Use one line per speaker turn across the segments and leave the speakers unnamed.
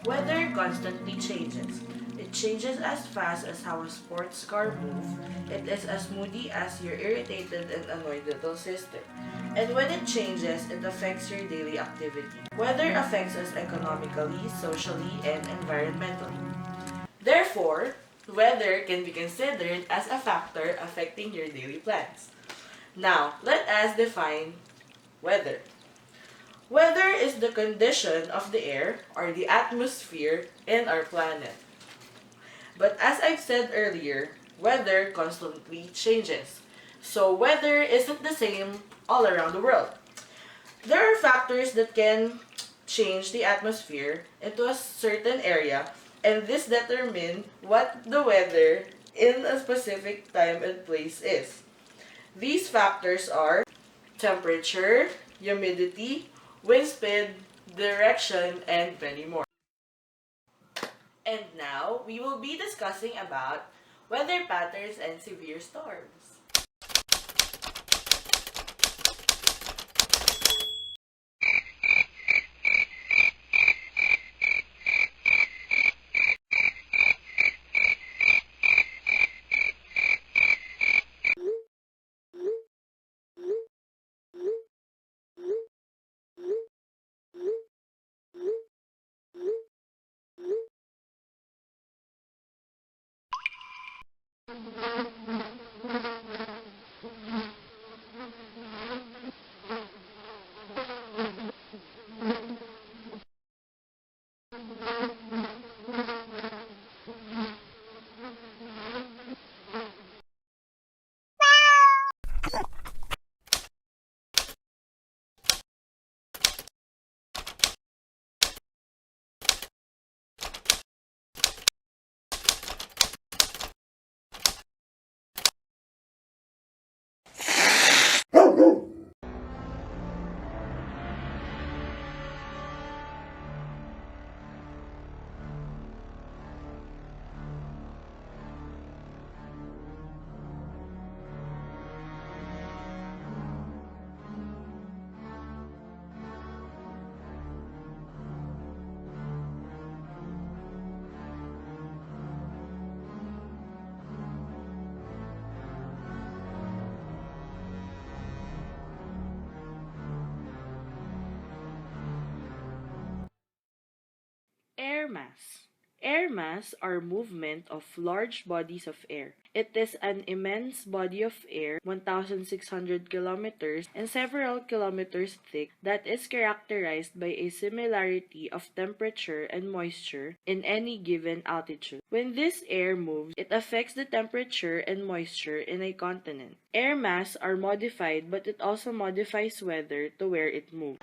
Weather constantly changes. It changes as fast as how a sports car moves. It is as moody as your irritated and annoyed little sister. And when it changes, it affects your daily activity. Weather affects us economically, socially, and environmentally. Therefore, weather can be considered as a factor affecting your daily plans. Now, let us define weather. Weather is the condition of the air or the atmosphere in our planet. But as I've said earlier, weather constantly changes. So weather isn't the same all around the world. There are factors that can change the atmosphere into a certain area, and this determine what the weather in a specific time and place is. These factors are temperature, humidity, wind speed, direction, and many more. And now, we will be discussing about weather patterns and severe storms. Air mass. Air mass are movement of large bodies of air. It is an immense body of air, 1,600 kilometers and several kilometers thick, that is characterized by a similarity of temperature and moisture in any given altitude. When this air moves, it affects the temperature and moisture in a continent. Air mass are modified, but it also modifies weather to where it moves.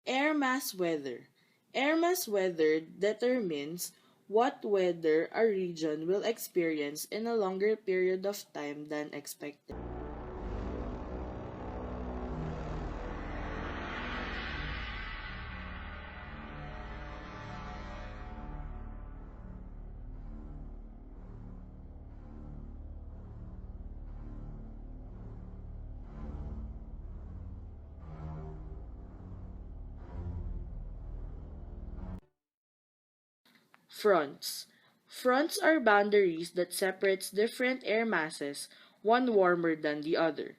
Air mass weather. Air mass weather determines what weather a region will experience in a longer period of time than expected. Fronts. Fronts are boundaries that separates different air masses, one warmer than the other.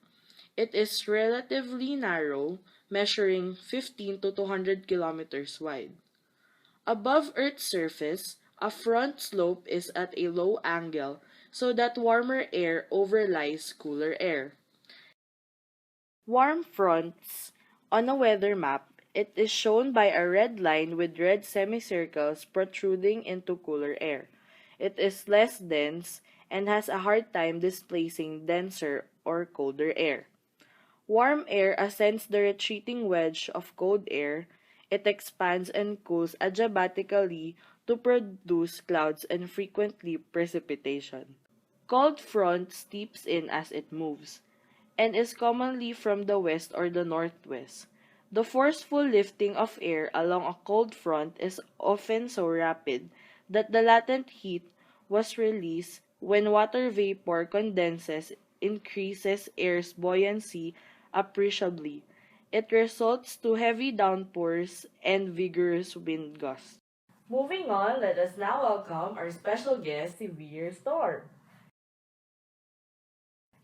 It is relatively narrow, measuring 15 to 200 kilometers wide. Above Earth's surface, a front slope is at a low angle so that warmer air overlies cooler air. Warm fronts on a weather map, it is shown by a red line with red semicircles protruding into cooler air. It is less dense and has a hard time displacing denser or colder air. Warm air ascends the retreating wedge of cold air, It expands and cools adiabatically to produce clouds and frequently precipitation. Cold front steeps in as it moves, and is commonly from the west or the northwest. The forceful lifting of air along a cold front is often so rapid that the latent heat was released when water vapor condenses increases air's buoyancy appreciably. It results to heavy downpours and vigorous wind gusts. Moving on, let us now welcome our special guest, Severe Storm.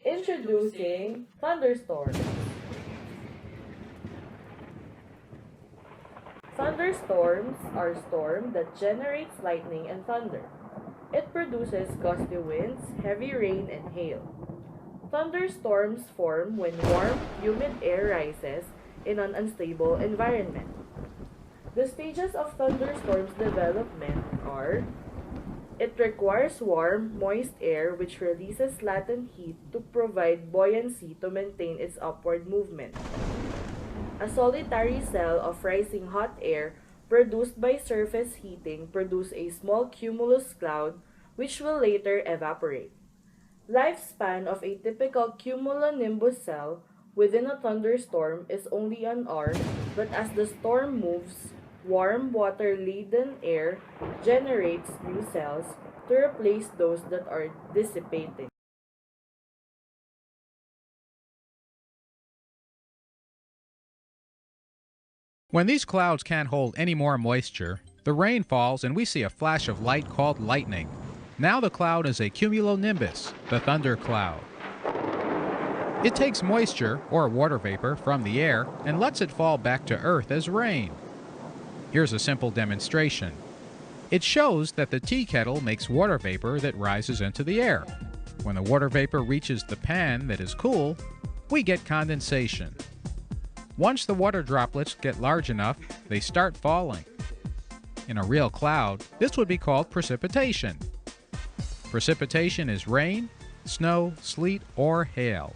Introducing thunderstorms. Thunderstorms are storms that generates lightning and thunder. It produces gusty winds, heavy rain, and hail. Thunderstorms form when warm, humid air rises in an unstable environment. The stages of thunderstorms development are: it requires warm, moist air which releases latent heat to provide buoyancy to maintain its upward movement. A solitary cell of rising hot air produced by surface heating produce a small cumulus cloud which will later evaporate. Lifespan of a typical cumulonimbus cell within a thunderstorm is only an hour, but as the storm moves, warm water-laden air generates new cells to replace those that are dissipating.
When these clouds can't hold any more moisture, the rain falls and we see a flash of light called lightning. Now the cloud is a cumulonimbus, the thunder cloud. It takes moisture, or water vapor, from the air and lets it fall back to Earth as rain. Here's a simple demonstration. It shows that the tea kettle makes water vapor that rises into the air. When the water vapor reaches the pan that is cool, we get condensation. Once the water droplets get large enough, they start falling. In a real cloud, this would be called precipitation. Precipitation is rain, snow, sleet, or hail.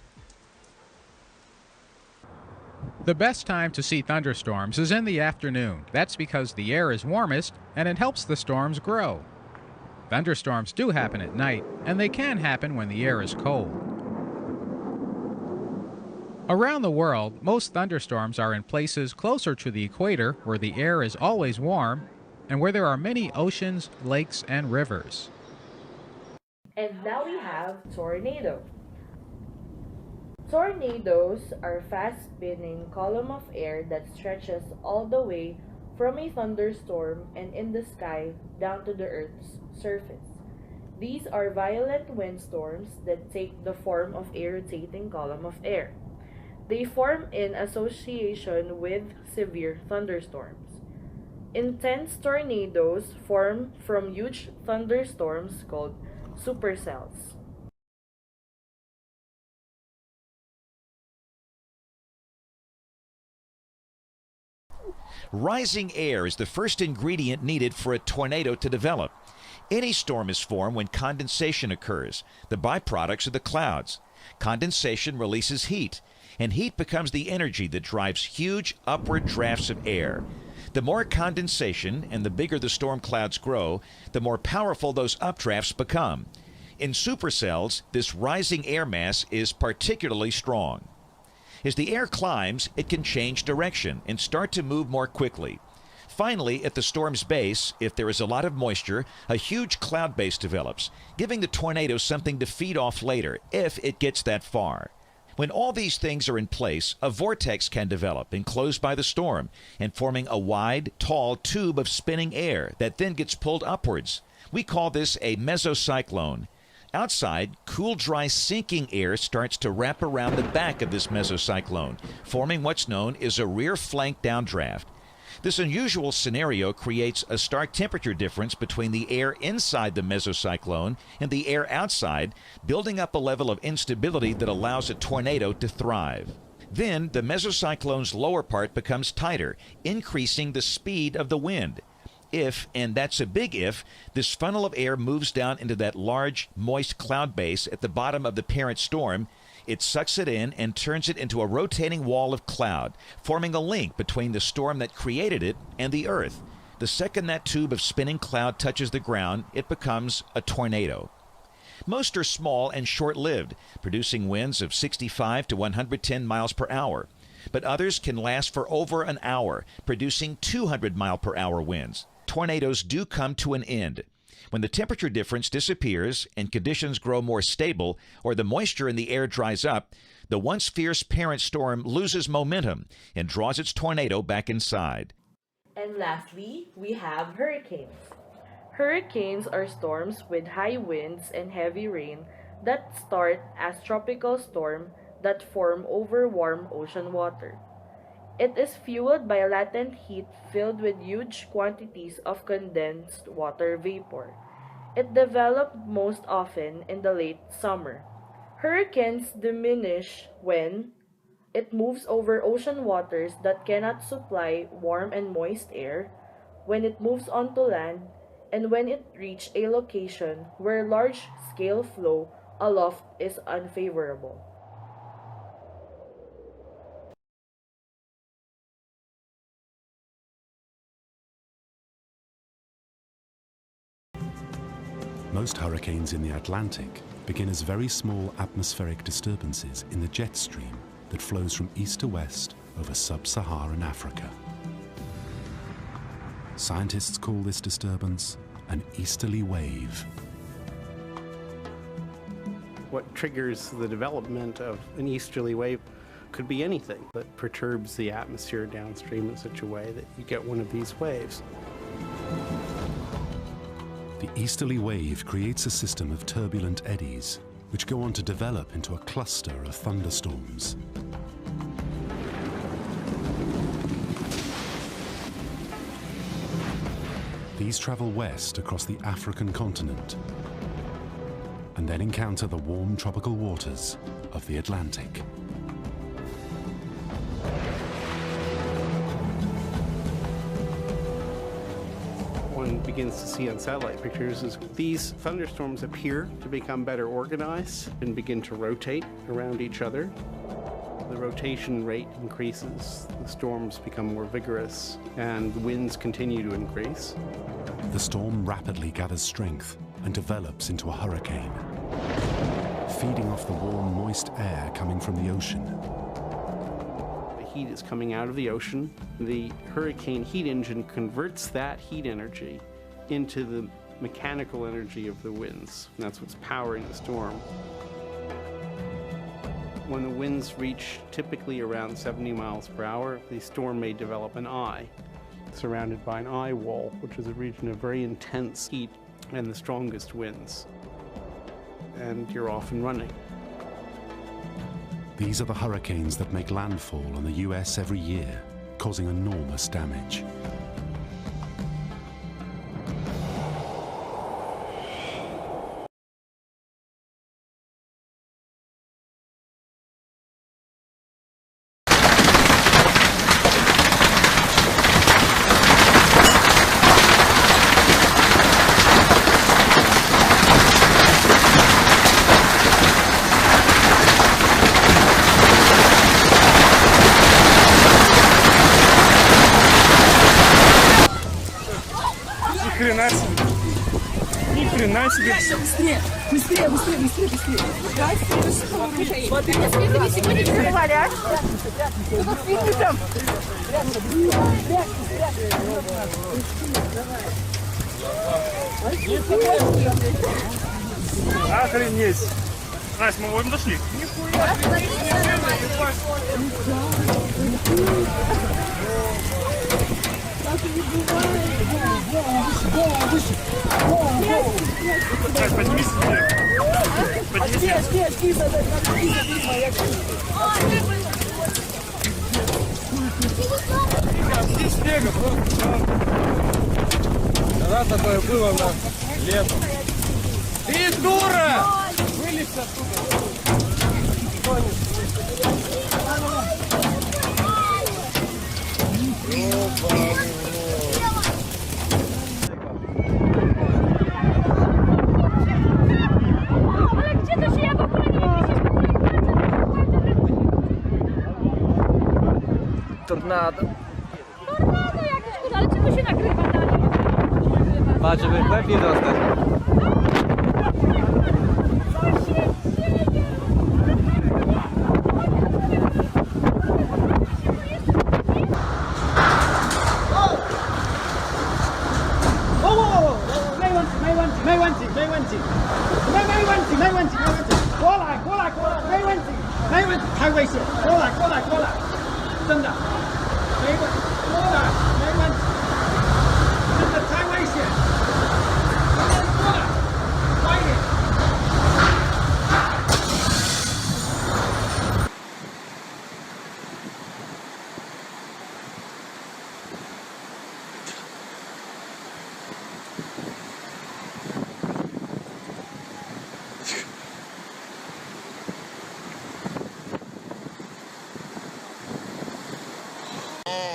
The best time to see thunderstorms is in the afternoon. That's because the air is warmest and it helps the storms grow. Thunderstorms do happen at night, and they can happen when the air is cold. Around the world, most thunderstorms are in places closer to the equator where the air is always warm and where there are many oceans, lakes, and rivers.
And now we have tornado. Tornadoes are fast-spinning column of air that stretches all the way from a thunderstorm and in the sky down to the Earth's surface. These are violent windstorms that take the form of a rotating column of air. They form in association with severe thunderstorms. Intense tornadoes form from huge thunderstorms called supercells.
Rising air is the first ingredient needed for a tornado to develop. Any storm is formed when condensation occurs. The byproducts are the clouds. Condensation releases heat, and heat becomes the energy that drives huge upward drafts of air. The more condensation and the bigger the storm clouds grow, the more powerful those updrafts become. In supercells, this rising air mass is particularly strong. As the air climbs, it can change direction and start to move more quickly. Finally, at the storm's base, if there is a lot of moisture, a huge cloud base develops, giving the tornado something to feed off later, if it gets that far. When all these things are in place, a vortex can develop enclosed by the storm and forming a wide, tall tube of spinning air that then gets pulled upwards. We call this a mesocyclone. Outside, cool, dry, sinking air starts to wrap around the back of this mesocyclone, forming what's known as a rear flank downdraft. This unusual scenario creates a stark temperature difference between the air inside the mesocyclone and the air outside, building up a level of instability that allows a tornado to thrive. Then, the mesocyclone's lower part becomes tighter, increasing the speed of the wind. If, and that's a big if, this funnel of air moves down into that large, moist cloud base at the bottom of the parent storm, It sucks it in and turns it into a rotating wall of cloud, forming a link between the storm that created it and the Earth. The second that tube of spinning cloud touches the ground, it becomes a tornado. Most are small and short-lived, producing winds of 65 to 110 miles per hour. But others can last for over an hour, producing 200-mile-per-hour winds. Tornadoes do come to an end. When the temperature difference disappears and conditions grow more stable, or the moisture in the air dries up, the once fierce parent storm loses momentum and draws its tornado back inside.
And lastly, we have hurricanes. Hurricanes are storms with high winds and heavy rain that start as tropical storms that form over warm ocean water. It is fueled by latent heat filled with huge quantities of condensed water vapor. It develops most often in the late summer. Hurricanes diminish when it moves over ocean waters that cannot supply warm and moist air, when it moves onto land, and when it reaches a location where large-scale flow aloft is unfavorable.
Most hurricanes in the Atlantic begin as very small atmospheric disturbances in the jet stream that flows from east to west over sub-Saharan Africa. Scientists call this disturbance an easterly wave.
What triggers the development of an easterly wave could be anything that perturbs the atmosphere downstream in such a way that you get one of these waves.
The easterly wave creates a system of turbulent eddies, which go on to develop into a cluster of thunderstorms. These travel west across the African continent and then encounter the warm tropical waters of the Atlantic.
One begins to see on satellite pictures is these thunderstorms appear to become better organized and begin to rotate around each other. The rotation rate increases, the storms become more vigorous, and the winds continue to increase.
The storm rapidly gathers strength and develops into a hurricane, feeding off the warm, moist air coming from the ocean.
The heat is coming out of the ocean. The hurricane heat engine converts that heat energy into the mechanical energy of the winds. And that's what's powering the storm. When the winds reach typically around 70 miles per hour, the storm may develop an eye, surrounded by an eye wall, which is a region of very intense heat and the strongest winds. And you're off and running.
These are the hurricanes that make landfall on the US every year, causing enormous damage.
Ни хрена себе. Быстрее, быстрее, быстрее, быстрее, быстрее. Вот ты сегодня не говорят. Тут фильмиком. Охренеть. Настя, мы вон дошли. Нихуя. Поднимись вверх. Поднимись вверх. Снега просто. Когда такое было на летом. Ты дура! Вылезь оттуда.
Tornado.
Tornado jakieś, kurde, ale czemu się nagrywa dalej?
Patrz, żeby pewnie dostać.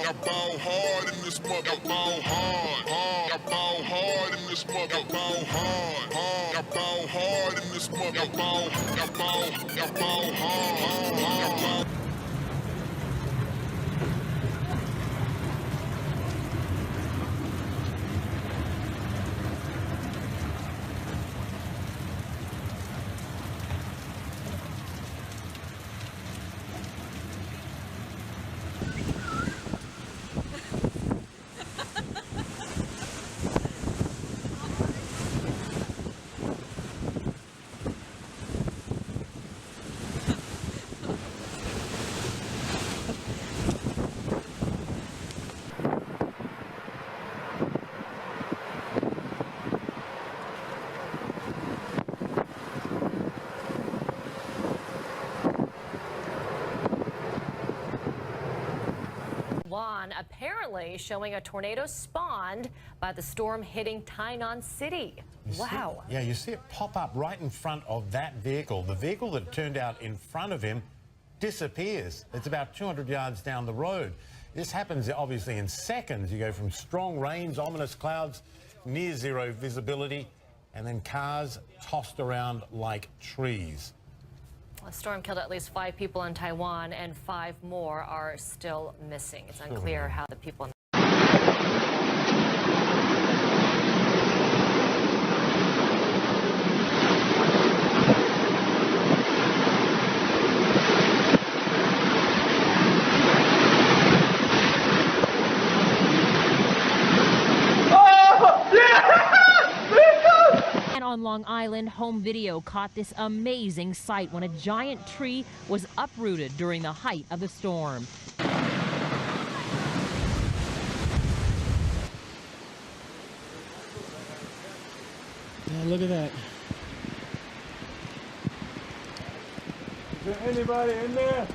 I ball hard in this mother. I ball hard. I ball hard in this mother. I ball hard. I ball hard in this mother. I ball hard.
Apparently showing a tornado spawned by the storm hitting Tainan City. Wow.
Yeah, you see it pop up right in front of that vehicle. The vehicle that turned out in front of him disappears. It's about 200 yards down the road. This happens obviously in seconds. You go from strong rains, ominous clouds, near zero visibility, and then cars tossed around like trees.
A storm killed at least 5 people in Taiwan, and 5 more are still missing. It's unclear how the people in
on Long Island, home video caught this amazing sight when a giant tree was uprooted during the height of the storm.
Yeah, look at that. Is there anybody in there?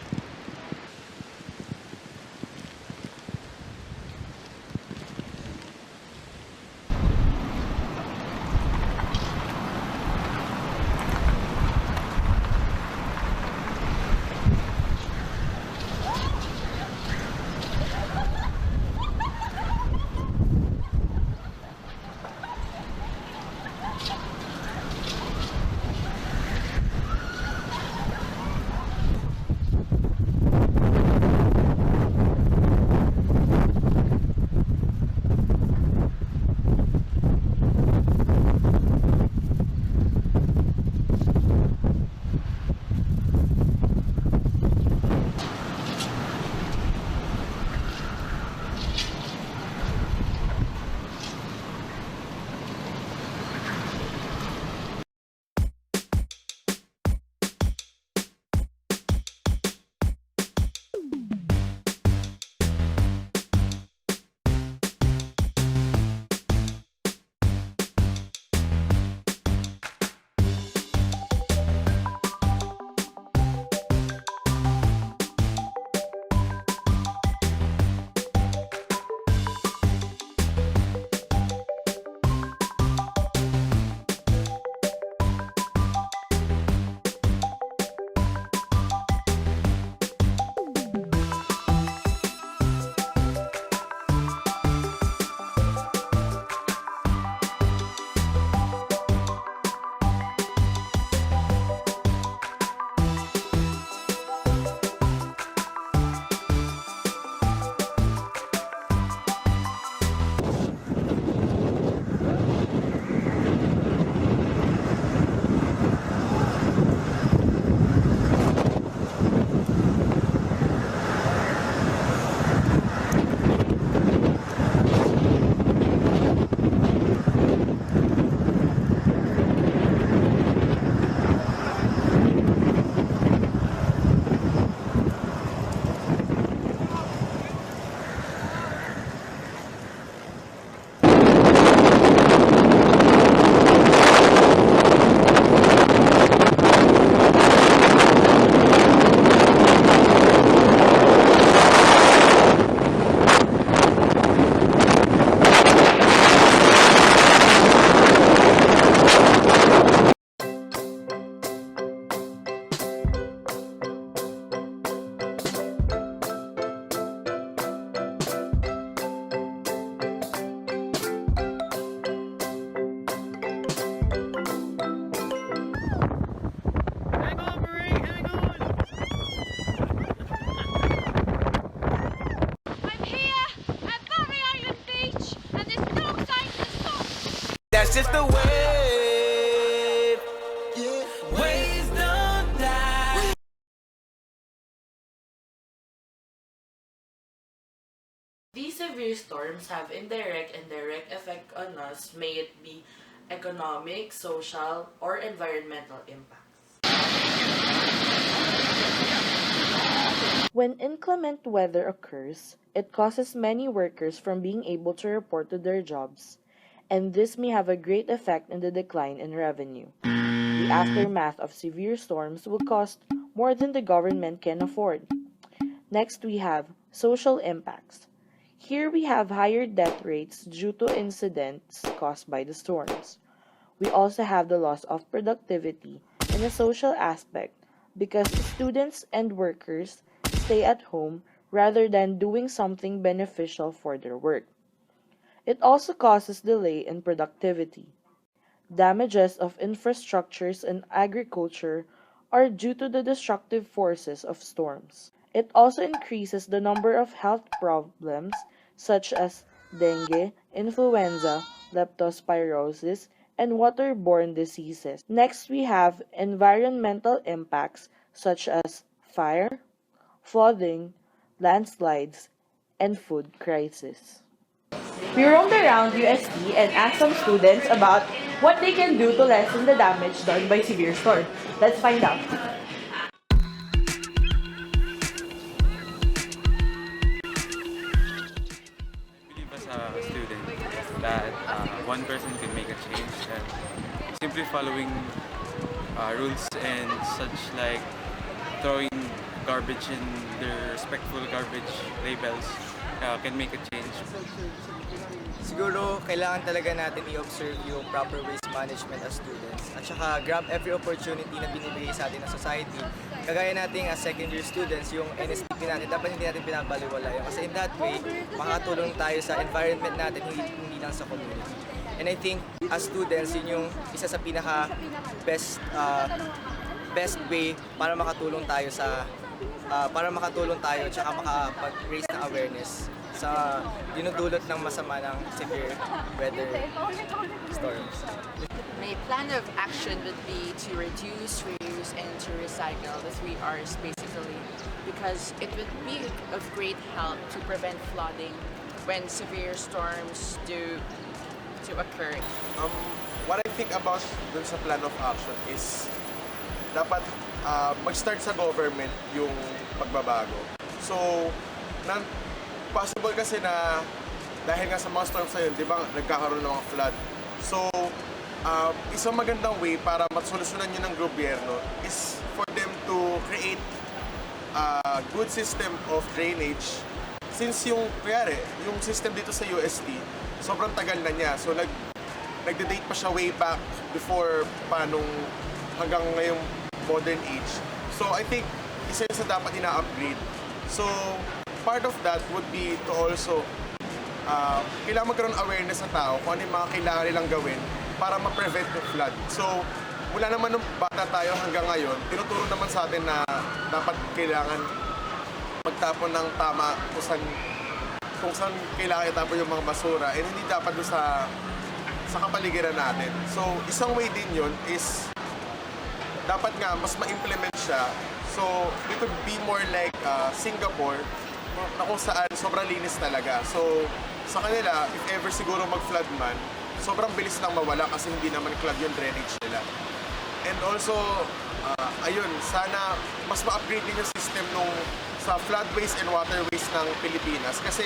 It's just the wave. Waves don't die.
These severe storms have indirect and direct effect on us, may it be economic, social, or environmental impacts. When inclement weather occurs, it causes many workers from being able to report to their jobs, and this may have a great effect in the decline in revenue. The aftermath of severe storms will cost more than the government can afford. Next, we have social impacts. Here we have higher death rates due to incidents caused by the storms. We also have the loss of productivity in a social aspect because students and workers stay at home rather than doing something beneficial for their work. It also causes delay in productivity. Damages of infrastructures and agriculture are due to the destructive forces of storms. It also increases the number of health problems such as dengue, influenza, leptospirosis, and waterborne diseases. Next, we have environmental impacts such as fire, flooding, landslides, and food crisis. We roamed around UST and asked some students about what they can do to lessen the damage done by severe storms. Let's find out.
As a student that one person can make a change, and simply following rules and such like throwing garbage in their respectful garbage labels can make a change.
Siguro kailangan talaga natin i-observe yung proper waste management as students at saka grab every opportunity na binibigay sa atin ng society. Kagaya natin as second year students, yung NSTP natin, dapat hindi natin pinabaliwala yun. Kasi in that way, makakatulong tayo sa environment natin, hindi lang sa community. And I think as students, yun yung isa sa pinaka best way para makatulong tayo at saka makapag-raise ng awareness sa dinudulot ng masama ng severe weather storms.
My plan of action would be to reduce, reuse, and to recycle, the 3 R's basically, because it would be of great help to prevent flooding when severe storms do occur.
What I think about dun sa plan of action is dapat mag-start sa government yung pagbabago. So, possible kasi na dahil nga sa mga storms na yun, di ba, nagkakaroon ng mga flood. So, isang magandang way para matsolusyonan yun ng gobyerno is for them to create a good system of drainage. Since yung system dito sa UST, sobrang tagal na niya. So, nagde-date pa siya way back before hanggang ngayong modern age. So, I think isa yun sa dapat ina-upgrade. So, part of that would be to also kailangan magkaroon awareness sa tao kung ano yung mga kailangan nilang gawin para ma-prevent yung flood. So, mula naman nung bata tayo hanggang ngayon, tinuturo naman sa atin na dapat kailangan magtapon ng tama kung saan kailangan itapon yung mga basura and hindi dapat doon sa kapaligiran natin. So, isang way din yun is dapat nga mas ma-implement siya. So, it would be more like Singapore na kung saan sobrang linis talaga. So, sa kanila, if ever siguro mag-flood man, sobrang bilis lang mawala kasi hindi naman clog yung drainage nila. And also, ayun, sana mas ma-upgrade din yung system sa floodways and waterways ng Pilipinas. Kasi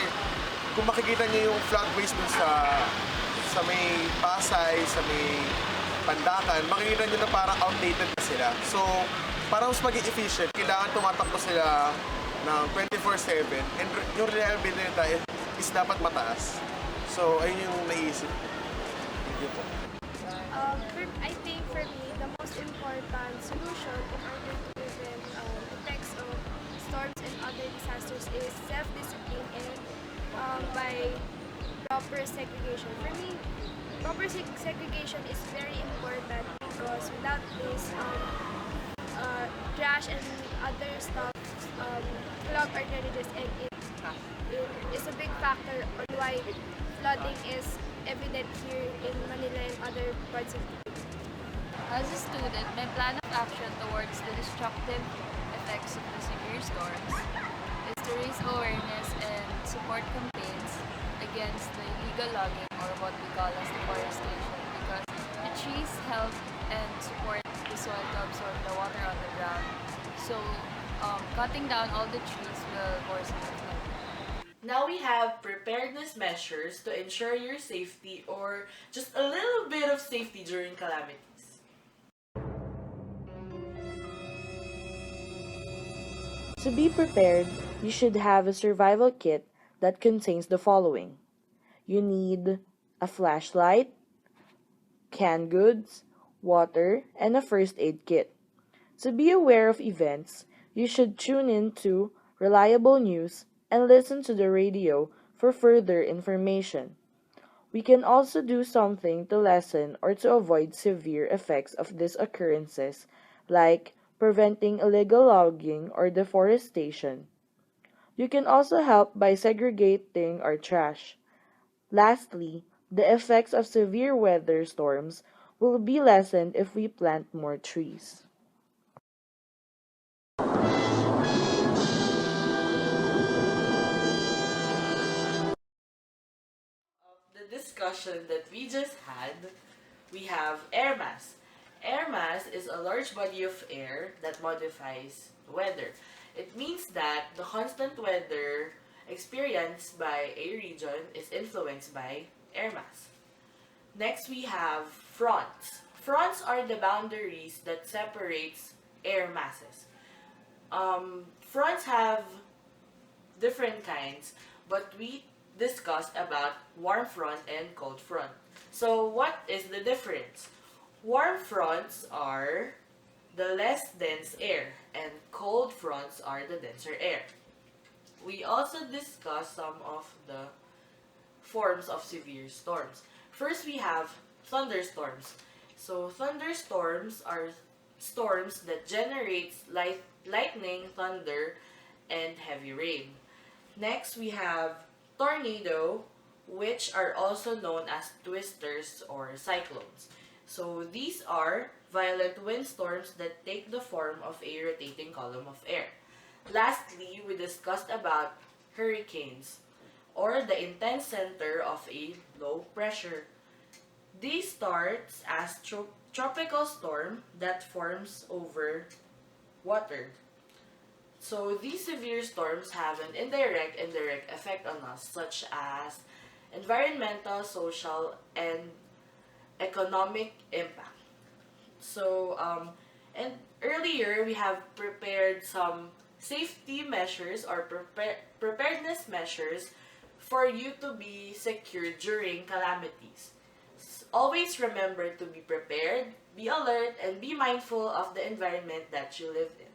kung makikita niyo yung floodways dun sa may Pasay, sa may Pandakan, makikita niyo na parang outdated na sila. So, para mas maging efficient, kailangan tumatakbo sila ng 24/7 and yung reliability nila is dapat mataas. So, ayun yung naisip. Thank you po.
I think for me, the most important solution in order to prevent effects of storms and other disasters is self-discipline and by proper segregation. For me, proper segregation is very important because without this, trash and other stuff clog our drainages, and it is a big factor on why flooding is evident here in Manila and other parts of the country.
As a student, my plan of action towards the destructive effects of the severe storms is to raise awareness and support campaigns against the illegal logging, or what we call as deforestation, because the trees help and support the soil to absorb the water on the ground. So cutting down all the trees will worsen the flood.
Now we have preparedness measures to ensure your safety or just a little bit of safety during calamities. To be prepared, you should have a survival kit that contains the following. You need a flashlight, canned goods, water, and a first aid kit. To be aware of events, you should tune in to reliable news and listen to the radio for further information. We can also do something to lessen or to avoid severe effects of these occurrences, like preventing illegal logging or deforestation. You can also help by segregating our trash. Lastly, the effects of severe weather storms will be lessened if we plant more trees. The discussion that we just had, we have air mass. Air mass is a large body of air that modifies weather. It means that the constant weather experienced by a region is influenced by air mass. Next, we have fronts. Fronts are the boundaries that separates air masses. Fronts have different kinds, but we discussed about warm front and cold front. So what is the difference? Warm fronts are the less dense air, and cold fronts are the denser air. We also discussed some of the forms of severe storms. First, we have thunderstorms. So thunderstorms are storms that generate lightning, thunder, and heavy rain. Next, we have tornado, which are also known as twisters or cyclones. So these are violent windstorms that take the form of a rotating column of air. Lastly, we discussed about hurricanes, or the intense center of a low pressure. These starts as tropical storm that forms over water. So these severe storms have an indirect and direct effect on us, such as environmental, social, and economic impact. So, and earlier we have prepared some safety measures or preparedness measures for you to be secure during calamities. Always remember to be prepared, be alert, and be mindful of the environment that you live in.